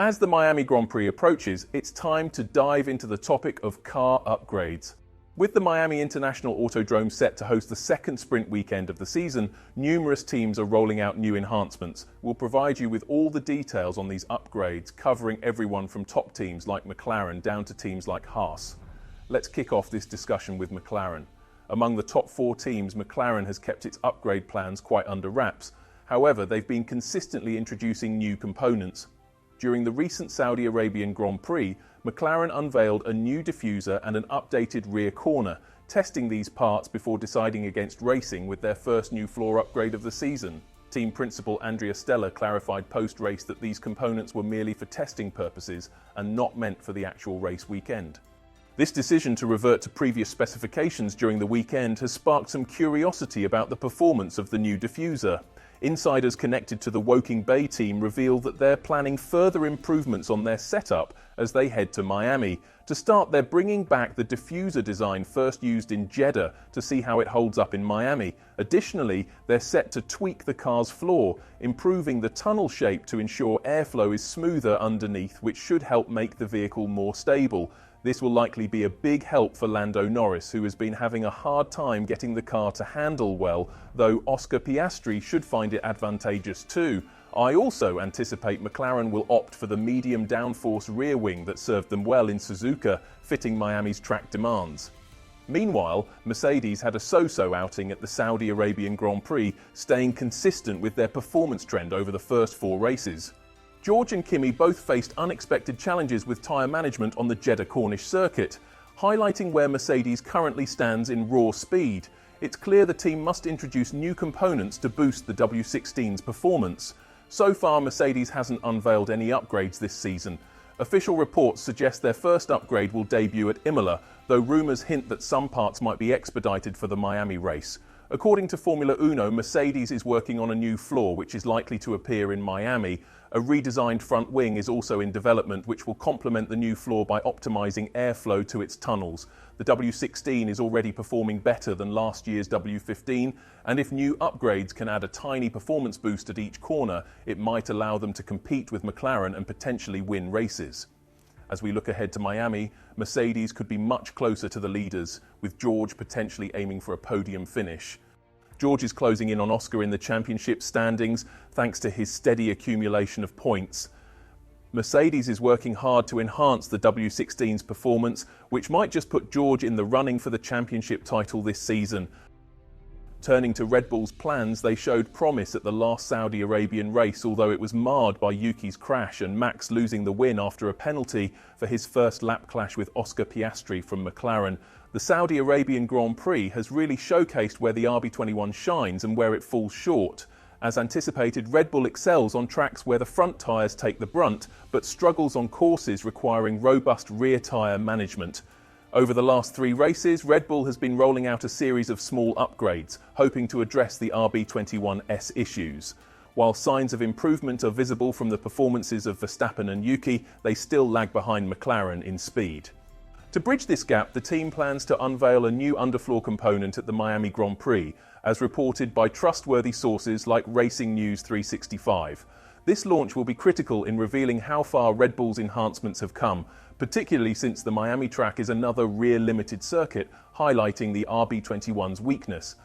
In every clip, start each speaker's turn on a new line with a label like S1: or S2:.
S1: As the Miami Grand Prix approaches, it's time to dive into the topic of car upgrades. With the Miami International Autodrome set to host the second sprint weekend of the season, numerous teams are rolling out new enhancements. We'll provide you with all the details on these upgrades, covering everyone from top teams like McLaren down to teams like Haas. Let's kick off this discussion with McLaren. Among the top 4 teams, McLaren has kept its upgrade plans quite under wraps. However, they've been consistently introducing new components. During the recent Saudi Arabian Grand Prix, McLaren unveiled a new diffuser and an updated rear corner, testing these parts before deciding against racing with their first new floor upgrade of the season. Team principal Andrea Stella clarified post-race that these components were merely for testing purposes and not meant for the actual race weekend. This decision to revert to previous specifications during the weekend has sparked some curiosity about the performance of the new diffuser. Insiders connected to the Woking Bay team reveal that they're planning further improvements on their setup as they head to Miami. To start, they're bringing back the diffuser design first used in Jeddah to see how it holds up in Miami. Additionally, they're set to tweak the car's floor, improving the tunnel shape to ensure airflow is smoother underneath, which should help make the vehicle more stable. This will likely be a big help for Lando Norris, who has been having a hard time getting the car to handle well, though Oscar Piastri should find it advantageous too. I also anticipate McLaren will opt for the medium downforce rear wing that served them well in Suzuka, fitting Miami's track demands. Meanwhile, Mercedes had a so-so outing at the Saudi Arabian Grand Prix, staying consistent with their performance trend over the first 4 races. George and Kimi both faced unexpected challenges with tyre management on the Jeddah Cornish circuit, highlighting where Mercedes currently stands in raw speed. It's clear the team must introduce new components to boost the W16's performance. So far, Mercedes hasn't unveiled any upgrades this season. Official reports suggest their first upgrade will debut at Imola, though rumours hint that some parts might be expedited for the Miami race. According to Formula Uno, Mercedes is working on a new floor which is likely to appear in Miami. A redesigned front wing is also in development, which will complement the new floor by optimising airflow to its tunnels. The W16 is already performing better than last year's W15, and if new upgrades can add a tiny performance boost at each corner, it might allow them to compete with McLaren and potentially win races. As we look ahead to Miami, Mercedes could be much closer to the leaders, with George potentially aiming for a podium finish. George is closing in on Oscar in the championship standings thanks to his steady accumulation of points. Mercedes is working hard to enhance the W16's performance, which might just put George in the running for the championship title this season. Turning to Red Bull's plans, they showed promise at the last Saudi Arabian race, although it was marred by Yuki's crash and Max losing the win after a penalty for his first lap clash with Oscar Piastri from McLaren. The Saudi Arabian Grand Prix has really showcased where the RB21 shines and where it falls short. As anticipated, Red Bull excels on tracks where the front tyres take the brunt, but struggles on courses requiring robust rear tyre management. Over the last 3 races, Red Bull has been rolling out a series of small upgrades, hoping to address the RB21S issues. While signs of improvement are visible from the performances of Verstappen and Yuki, they still lag behind McLaren in speed. To bridge this gap, the team plans to unveil a new underfloor component at the Miami Grand Prix, as reported by trustworthy sources like Racing News 365. This launch will be critical in revealing how far Red Bull's enhancements have come, particularly since the Miami track is another rear-limited circuit, highlighting the RB21's weakness.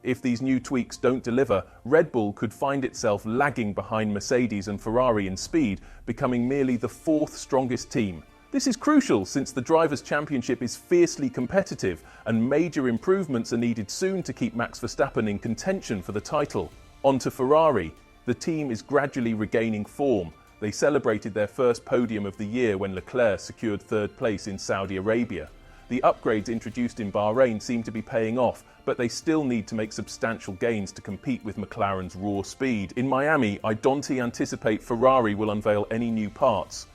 S1: If these new tweaks don't deliver, Red Bull could find itself lagging behind Mercedes and Ferrari in speed, becoming merely the 4th strongest team. This is crucial since the Drivers' Championship is fiercely competitive and major improvements are needed soon to keep Max Verstappen in contention for the title. On to Ferrari. The team is gradually regaining form. They celebrated their first podium of the year when Leclerc secured 3rd place in Saudi Arabia. The upgrades introduced in Bahrain seem to be paying off, but they still need to make substantial gains to compete with McLaren's raw speed. In Miami, I don't anticipate Ferrari will unveil any new parts.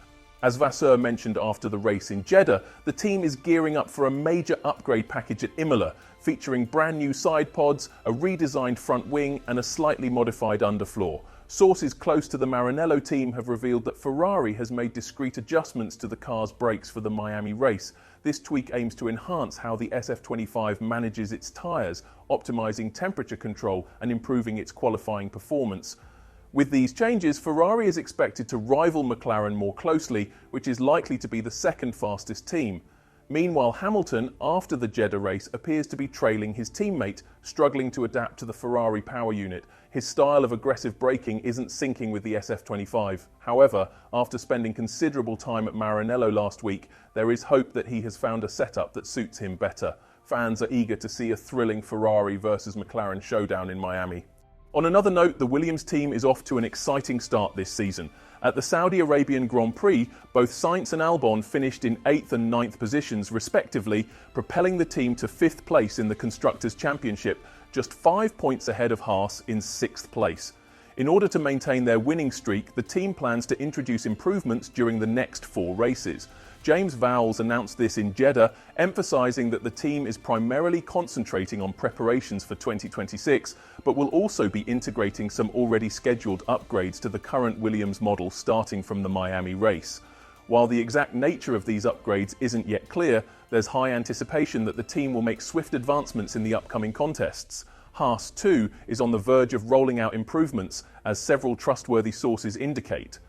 S1: As Vasseur mentioned after the race in Jeddah, the team is gearing up for a major upgrade package at Imola, featuring brand new side pods, a redesigned front wing and a slightly modified underfloor. Sources close to the Maranello team have revealed that Ferrari has made discrete adjustments to the car's brakes for the Miami race. This tweak aims to enhance how the SF25 manages its tyres, optimizing temperature control and improving its qualifying performance. With these changes, Ferrari is expected to rival McLaren more closely, which is likely to be the second fastest team. Meanwhile, Hamilton, after the Jeddah race, appears to be trailing his teammate, struggling to adapt to the Ferrari power unit. His style of aggressive braking isn't syncing with the SF25. However, after spending considerable time at Maranello last week, there is hope that he has found a setup that suits him better. Fans are eager to see a thrilling Ferrari versus McLaren showdown in Miami. On another note, the Williams team is off to an exciting start this season. At the Saudi Arabian Grand Prix, both Sainz and Albon finished in 8th and 9th positions respectively, propelling the team to 5th place in the Constructors' Championship, just 5 points ahead of Haas in 6th place. In order to maintain their winning streak, the team plans to introduce improvements during the next 4 races. James Vowles announced this in Jeddah, emphasising that the team is primarily concentrating on preparations for 2026, but will also be integrating some already scheduled upgrades to the current Williams model starting from the Miami race. While the exact nature of these upgrades isn't yet clear, there's high anticipation that the team will make swift advancements in the upcoming contests. Haas, too, is on the verge of rolling out improvements, as several trustworthy sources indicate.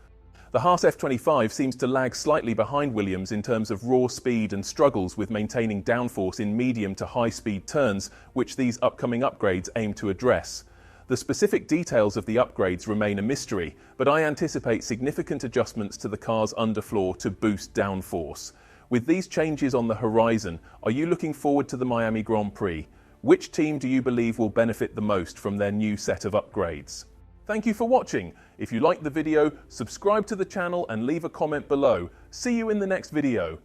S1: The Haas F25 seems to lag slightly behind Williams in terms of raw speed and struggles with maintaining downforce in medium to high-speed turns, which these upcoming upgrades aim to address. The specific details of the upgrades remain a mystery, but I anticipate significant adjustments to the car's underfloor to boost downforce. With these changes on the horizon, are you looking forward to the Miami Grand Prix? Which team do you believe will benefit the most from their new set of upgrades? Thank you for watching. If you liked the video, subscribe to the channel and leave a comment below. See you in the next video.